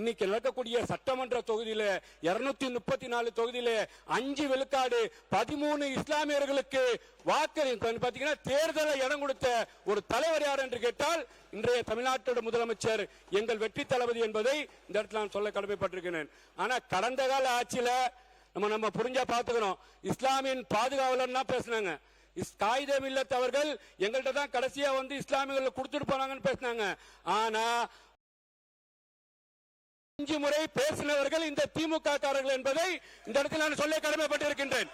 இன்னைக்கு நடக்கக்கூடிய சட்டமன்ற தொகுதியில 234 தொகுதியில 5 விழுக்காடு 13 இஸ்லாமியர்களுக்கு பாத்தீங்கன்னா தேர்தலை இடம் கொடுத்த ஒரு தலைவர் யார் என்று கேட்டால் இன்றைய தமிழ்நாட்டோட முதலமைச்சர் எங்கள் வெற்றி தளபதி என்பதை இந்த இடத்துல நான் சொல்ல கடமைப்பட்டிருக்கிறேன். ஆனா கடந்த கால ஆட்சியில நம்ம புரிஞ்சா பாத்துக்கிறோம். இஸ்லாமியின் பாதுகாவலர் பேசினாங்க. காயிதே மில்லத் அவர்கள் எங்கள்கிட்ட தான் கடைசியா வந்து இஸ்லாமியர்கள் கொடுத்துட்டு போனாங்கன்னு பேசினாங்க. ஆனா 5 முறை பேசினவர்கள் இந்த திமுக காரர்கள் என்பதை இந்த இடத்தில் நான் சொல்ல கடமைப்பட்டிருக்கின்றேன்.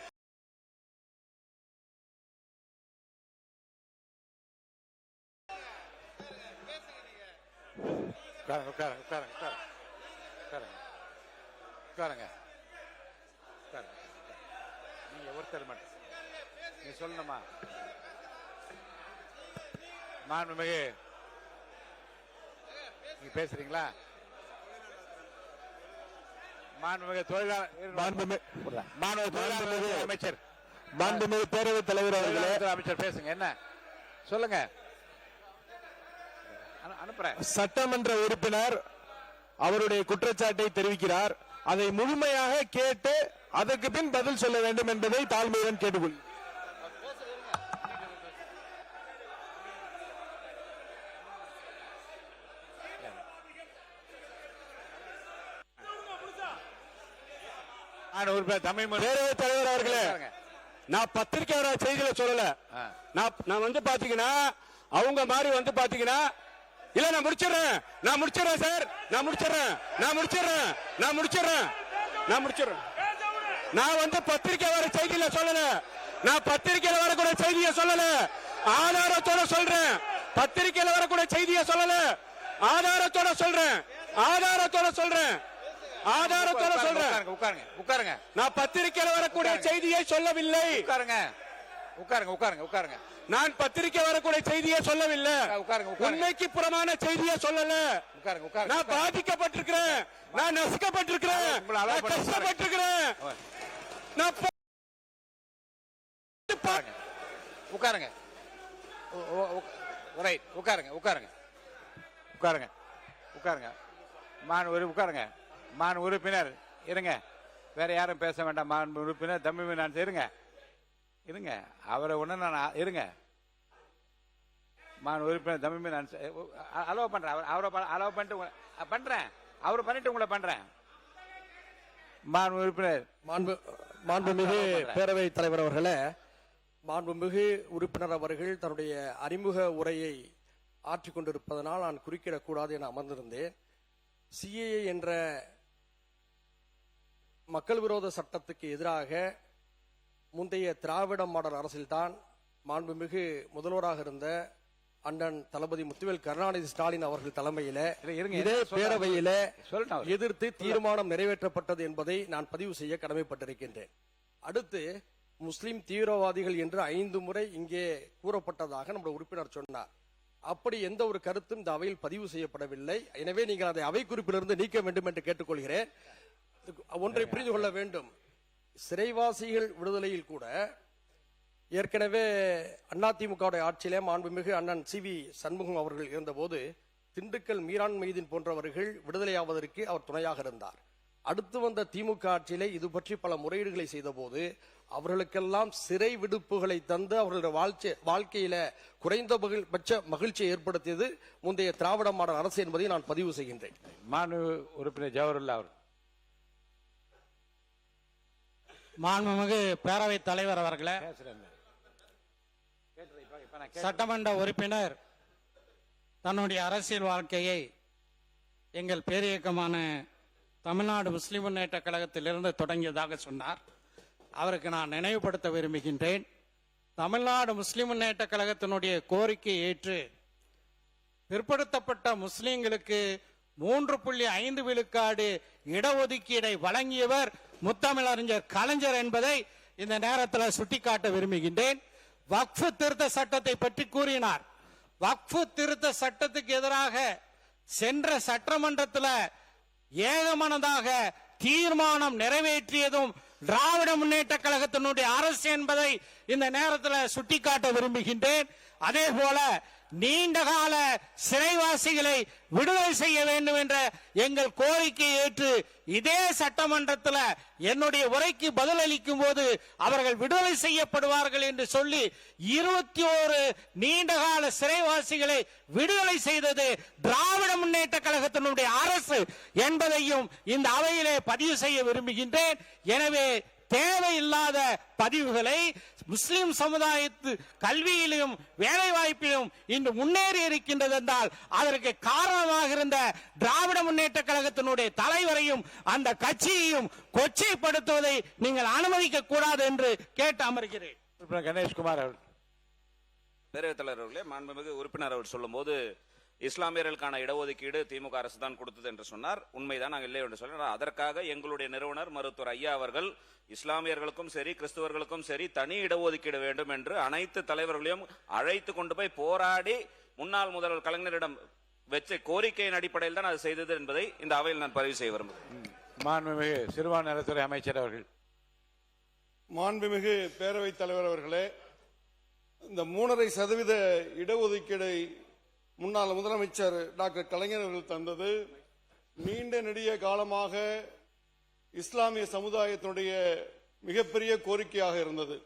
நீங்க ஒருத்தர் மட்டும் நீ சொல்லணுமா? மாண்புமிகு நீங்க பேசுறீங்களா? மாண்புமிகு அமைச்சர், மாண்புமிகு பேரவைத் தலைவர் அவர்களே, அமைச்சர் பேசுங்க. என்ன சொல்லுங்க? அனுப்புறேன். சட்டமன்ற உறுப்பினர் அவருடைய குற்றச்சாட்டை தெரிவிக்கிறார். அதை முழுமையாக கேட்டு அதற்கு பின் பதில் சொல்ல வேண்டும் என்பதை தாழ்மையுடன் கேட்டுக்கொள். பேரவைத் தலைவர் அவர்களே, நான் பத்திரிகையாளர் செய்தியில சொல்லல. நான் வந்து பாத்தீங்கன்னா அவங்க மாதிரி வந்து பாத்தீங்கன்னா இல்ல நான் முடிச்சிடறேன் சார், நான் முடிச்சிடறேன். நான் வந்து பத்திரிகையாளர் வர செய்தியில சொல்லல. நான் பத்திரிகையில வரக்கூடிய செய்தியை சொல்லல, ஆதாரத்தோட சொல்றேன். பத்திரிகையில வரக்கூடிய செய்தியை சொல்லல, ஆதாரத்தோட சொல்றேன். உட்காருங்க. நான் பத்திரிகையில வரக்கூடிய செய்தியை சொல்லவில்லை. உட்காருங்க. நான் பத்திரிகை வரக்கூடிய செய்தியை சொல்லவில்லை. உண்மைக்கு புறமான செய்தியை சொல்லல. நான் பாதிக்கப்பட்டிருக்கிறேன், நான் நசுக்கப்பட்டிருக்கிறேன், நான் கஷ்டப்பட்டிருக்கிறேன். உட்காருங்க. மான் உறுப்பினர் இருங்க, வேற யாரும் பேச வேண்டாம். மான் உறுப்பினர் தம்பி நான் இருங்க, அவரை ஒண்ணு நான் இருங்க. மான் உறுப்பினர் தம்பி நான் அலோவ் பண்றேன். அவரை அலோவ் பண்ணிட்டு பண்றேன். அவர் பண்ணிட்டு உங்களை பண்றேன். மான் உறுப்பினர், மாண்புமிகு பேரவைத் தலைவர் அவர்களே, மாண்புமிகு உறுப்பினர் அவர்கள் தன்னுடைய அறிமுக உரையை ஆற்றிக் கொண்டிருப்பதனால் நான் குறுக்கிடக்கூடாது என அமர்ந்திருந்தேன். சிஏஏ என்ற மக்கள் விரோத சட்டத்துக்கு எதிராக முந்தைய திராவிட மாடல் அரசில்தான் மாண்புமிகு முதல்வராக இருந்த அண்ணன் தளபதி முத்துவேல் கருணாநிதி ஸ்டாலின் அவர்கள் தலைமையில இதே பேரவையில எதிர்த்து தீர்மானம் நிறைவேற்றப்பட்டது என்பதை நான் பதிவு செய்ய கடமைப்பட்டிருக்கின்றேன். அடுத்து முஸ்லிம் தீவிரவாதிகள் என்று 5 முறை இங்கே கூறப்பட்டதாக நம்முடைய உறுப்பினர் சொன்னார். அப்படி எந்த ஒரு கருத்தும் இந்த அவையில் பதிவு செய்யப்படவில்லை. எனவே நீங்கள் அதை அவை குறிப்பிலிருந்து நீக்க வேண்டும் என்று கேட்டுக்கொள்கிறேன். ஒன்றை புரிந்து கொள்ள வேண்டும். சிறைவாசிகள் விடுதலையில் கூட ஏற்கனவே அதிமுக ஆட்சியிலே மாண்புமிகு அண்ணன் சி.வி. சண்முகம் அவர்கள் இருந்தபோது திண்டுக்கல் மீரான் மைதீன் போன்றவர்கள் விடுதலையாவதற்கு அவர் துணையாக இருந்தார். அடுத்து வந்த திமுக ஆட்சியிலே இது பற்றி பல முறையீடுகளை செய்த போது அவர்களுக்கெல்லாம் சிறை விடுப்புகளை தந்து அவர்களுடைய வாழ்க்கையில குறைந்தபட்ச மகிழ்ச்சியை ஏற்படுத்தியது முந்தைய திராவிட மாடல் அரசு என்பதை நான் பதிவு செய்கின்றேன். மாண்பு உறுப்பினர் ஜவஹர்லால் அவர். மாண்புமிகு பேரவைத் தலைவர் அவர்களே, சட்டமன்ற உறுப்பினர் தன்னுடைய அரசியல் வாழ்க்கையை எங்கள் பேரியக்கமான தமிழ்நாடு முஸ்லிம் முன்னேற்ற கழகத்திலிருந்து தொடங்கியதாக சொன்னார். அவருக்கு நான் நினைவுபடுத்த விரும்புகின்றேன். தமிழ்நாடு முஸ்லிம் முன்னேற்ற கழகத்தினுடைய கோரிக்கை ஏற்று பிற்படுத்தப்பட்ட முஸ்லிம்களுக்கு 3.5 விழுக்காடு இடஒதுக்கீடை வழங்கியவர் முத்தமிழறிஞர் கலைஞர் என்பதை இந்த நேரத்தில் சுட்டிக்காட்ட விரும்புகின்றேன். வக்ஃபு திருத்த சட்டத்தை பற்றி கூறினார். வக்ஃபு திருத்த சட்டத்துக்கு எதிராக சென்ற சட்டமன்றத்தில் ஏகமனதாக தீர்மானம் நிறைவேற்றியதும் திராவிட முன்னேற்ற கழகத்தினுடைய அரசு என்பதை இந்த நேரத்தில் சுட்டிக்காட்ட விரும்புகின்றேன். அதே போல நீண்டகால சிறைவாசிகளை விடுதலை செய்ய வேண்டும் என்ற எங்கள் கோரிக்கையை ஏற்று இதே சட்டமன்றத்தில் என்னுடைய உரைக்கு பதிலளிக்கும் போது அவர்கள் விடுதலை செய்யப்படுவார்கள் என்று சொல்லி 21 நீண்டகால சிறைவாசிகளை விடுதலை செய்தது திராவிட முன்னேற்ற கழகத்தினுடைய அரசு என்பதையும் இந்த அவையிலே பதிவு செய்ய விரும்புகின்றேன். எனவே தேவையில்லாத பதிவுகளை முஸ்லிம் சமுதாயத்து கல்வியிலும் வேலை வாய்ப்பிலும் இன்று முன்னேறி இருக்கின்றது என்றால் அதற்கு காரணமாக இருந்த திராவிட முன்னேற்ற கழகத்தினுடைய தலைவரையும் அந்த கட்சியையும் கொச்சைப்படுத்துவதை நீங்கள் அனுமதிக்க கூடாது என்று கேட்டு அமர்கிறேன். கணேஷ்குமார் அவர்கள். பேரவைத் தலைவர் அவர்களே, மாண்புமிகு உறுப்பினர் அவர் சொல்லும் போது இஸ்லாமியர்களுக்கான இடஒதுக்கீடு திமுக அரசு தான் கொடுத்தது என்று சொன்னார். உண்மைதான், நாங்கள் இல்லை என்று சொன்னார். அதற்காக எங்களுடைய நிறுவனர் மருத்துவர் ஐயா அவர்கள் இஸ்லாமியர்களுக்கும் சரி கிறிஸ்தவர்களுக்கும் சரி தனி இடஒதுக்கீடு வேண்டும் என்று அனைத்து தலைவர்களையும் அழைத்து கொண்டு போய் போராடி முன்னாள் முதல்வர் கலைஞரிடம் வச்ச கோரிக்கையின் அடிப்படையில் தான் அது செய்தது என்பதை இந்த அவையில் நான் பதிவு செய்ய விரும்புகிறேன். மாண்புமிகு சிறுபான்மை நலத்துறை அமைச்சர் அவர்கள். மாண்புமிகு பேரவைத் தலைவர் அவர்களே, இந்த 3.5% இடஒதுக்கீடை முன்னாள் முதலமைச்சர் டாக்டர் கலைஞர் அவர்கள் தந்தது நீண்ட நெடிய காலமாக இஸ்லாமிய சமுதாயத்தினுடைய மிகப்பெரிய கோரிக்கையாக இருந்தது.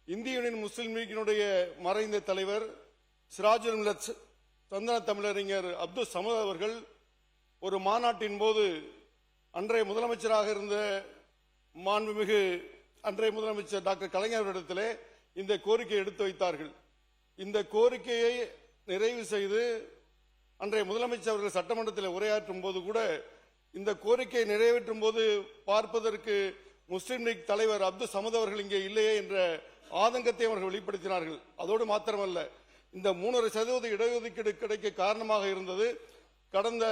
இந்திய யூனியன் முஸ்லிம் லீக்கினுடைய மறைந்த தலைவர் சிராஜுல் மில்லத் சந்தன தமிழறிஞர் அப்துல் சமத் அவர்கள் ஒரு மாநாட்டின் போது அன்றைய முதலமைச்சராக இருந்த மாண்புமிகு அன்றைய முதலமைச்சர் டாக்டர் கலைஞர் அவரிடத்திலே இந்த கோரிக்கையை எடுத்து வைத்தார்கள். இந்த கோரிக்கையை நிறைவு செய்து அன்றைய முதலமைச்சர் அவர்கள் சட்டமன்றத்தில் உரையாற்றும் போது கூட இந்த கோரிக்கையை நிறைவேற்றும் போது பார்ப்பதற்கு முஸ்லிம் லீக் தலைவர் அப்துல் சமத் அவர்கள் இங்கே இல்லையே என்ற ஆதங்கத்தை அவர்கள் வெளிப்படுத்தினார்கள். அதோடு மாத்திரமல்ல, இந்த 3.5% இடஒதுக்கீடு கிடைக்க காரணமாக இருந்தது கடந்த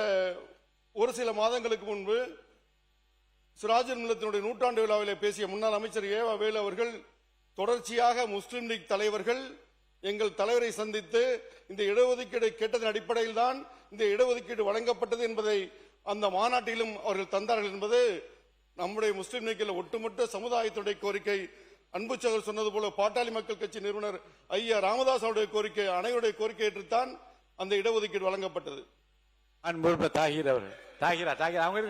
ஒரு சில மாதங்களுக்கு முன்பு சிராஜுல் மில்லத்தினுடைய நூற்றாண்டு விழாவிலே பேசிய முன்னாள் அமைச்சர் ஏவா வேலு அவர்கள் தொடர்ச்சியாக முஸ்லிம் லீக் தலைவர்கள் எங்கள் தலைவரை சந்தித்து இந்த இடஒதுக்கீடு கேட்டதன் அடிப்படையில் தான் இந்த இடஒதுக்கீடு வழங்கப்பட்டது என்பதை அந்த மாநாட்டிலும் அவர்கள் தந்தார்கள் என்பது நம்முடைய முஸ்லிம் லீக்கில் ஒட்டுமொத்த சமுதாயத்துடைய கோரிக்கை. அன்பு சகோதரர் சொன்னது போல பாட்டாளி மக்கள் கட்சி நிறுவனர் ஐயா ராமதாஸ் அவருடைய கோரிக்கை, அனைவருடைய கோரிக்கை ஏற்றுத்தான் அந்த இடஒதுக்கீடு வழங்கப்பட்டது. தாகிர் அவர்கள். தாகிரா அவங்க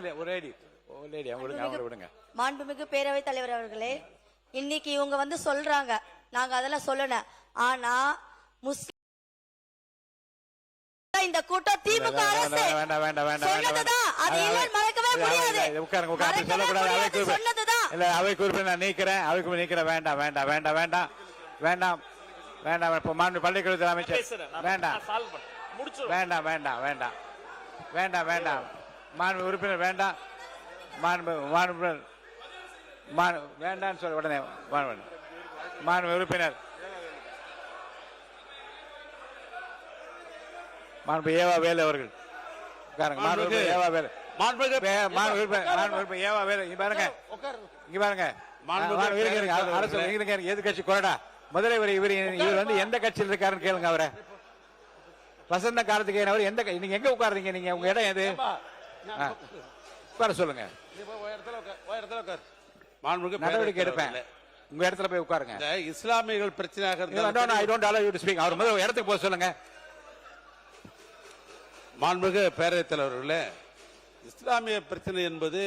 விடுங்க. மாண்புமிகு பேரவைத் தலைவர் அவர்களே, இன்னைக்கு இவங்க சொல்றாங்க, நாங்க அதெல்லாம் சொல்லணும். ஆனா முஸ்லிம் இந்த கூட்டம் திமுக அரசு சொன்னதுதான், அது இல்லைன்னு மறக்கவே முடியாது. சொன்னதுதான். இல்ல, அவை குறிப்பிட்ட நான் நீக்கிறேன். அவைக்கு நீக்கிறேன். வேண்டாம் வேண்டாம் வேண்டாம் வேண்டாம் வேண்டாம் வேண்டாம். இப்ப மாண்பு பள்ளிக்கல்வித்துறை அமைச்சர் வேண்டாம் வேண்டாம் வேண்டாம் வேண்டாம் வேண்டாம் வேண்டாம். மாண்பு உறுப்பினர் வேண்டாம். மாண்பு வேண்டான்னு சொல்ல உடனே மாண்பு உறுப்பினர் மாண்பு ஏவா வேலு அவர்கள். ஏவா வேலு ஏவா வேலு இங்க பாருங்க, இங்க பாருங்க. எதிர்கட்சி கொறடா முதல்ல இவர் எந்த கட்சியில் இருக்காருன்னு கேளுங்க. அவரை வசந்த காலத்துக்கு அவர் எந்த நீங்க எங்க உட்காருறீங்க? நீங்க உங்க இடம் எது? உட்கார சொல்லுங்க. நடவடிக்கை எடுப்பேன். உங்க இடத்துல போய் உட்காருங்க. இஸ்லாமியர்கள் பிரச்சனையாக அவர் முதல்ல இடத்துக்கு போக சொல்லுங்க. மாண்புமிகு பேரவைத் தலைவர்களே, இஸ்லாமிய பிரச்சனை என்பது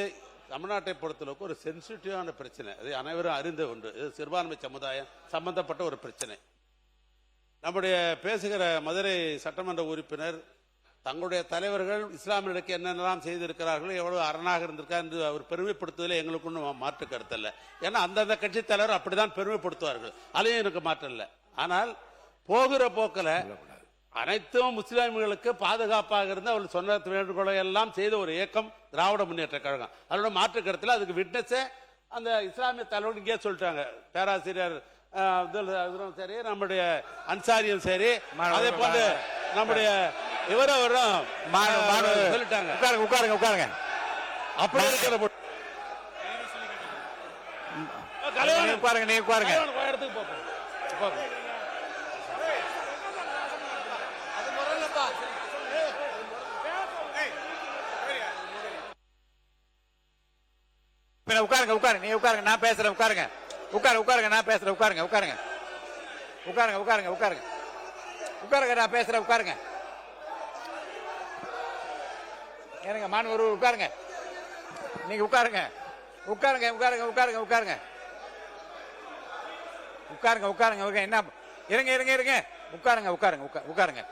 தமிழ்நாட்டை பொறுத்தளவுக்கு ஒரு சென்சிட்டிவான பிரச்சனை. அது அனைவரும் அறிந்த ஒன்று. இது சிறுபான்மை சமுதாயம் சம்பந்தப்பட்ட ஒரு பிரச்சனை. நம்முடைய பேசுகிற மதுரை சட்டமன்ற உறுப்பினர் தங்களுடைய தலைவர்கள் இஸ்லாமியர்களுக்கு என்னென்னலாம் செய்திருக்கிறார்கள், எவ்வளவு அரணாக இருந்திருக்கார் என்று அவர் பெருமைப்படுத்துவதில் எங்களுக்கு ஒன்றும் மாற்று கருத்து இல்லை. ஏன்னா அந்தந்த கட்சி தலைவர் அப்படிதான் பெருமைப்படுத்துவார்கள். அதையும் எனக்கு மாற்றம் இல்லை. ஆனால் போகிற போக்கில் அனைத்தும் முஸ்லிம்களுக்கு பாதுகாப்பாக இருந்து அவர்கள் சொன்ன வேண்டுகோளை எல்லாம் செய்த ஒரு இயக்கம் திராவிட முன்னேற்ற கழகம். அதோட மாற்று கருத்தில் அதுக்கு விட்னஸே அந்த இஸ்லாமிய தலைவர்கள் இங்கே சொல்லிட்டாங்க. பேராசிரியர் சரி, நம்முடைய அன்சாரியும் சரி, அதே போல நம்முடைய இவரும் சொல்லிட்டாங்க. உட்காருங்க உட்காருங்க. அப்படி இருக்கிற உட்காருங்க, நீங்க உட்காருங்க. இடத்துக்கு போங்க. உட்காருங்க உட்காருங்க. நீ உட்காருங்க, நான் பேசுறேன். உட்காருங்க உட்காருங்க, நான் பேசுறேன். உட்காருங்க உட்காருங்க உட்காருங்க உட்காருங்க உட்காருங்க உட்காருங்க, நான் பேசுறேன், உட்காருங்க. ஏனுங்க மாண்பு உட்காருங்க, நீங்க உட்காருங்க, உட்காருங்க, உட்காருங்க, உட்காருங்க, உட்காருங்க, உட்காருங்க, உட்காருங்க. என்ன இருங்க, இருங்க, இருங்க, உட்காருங்க, உட்காருங்க, உட்காருங்க.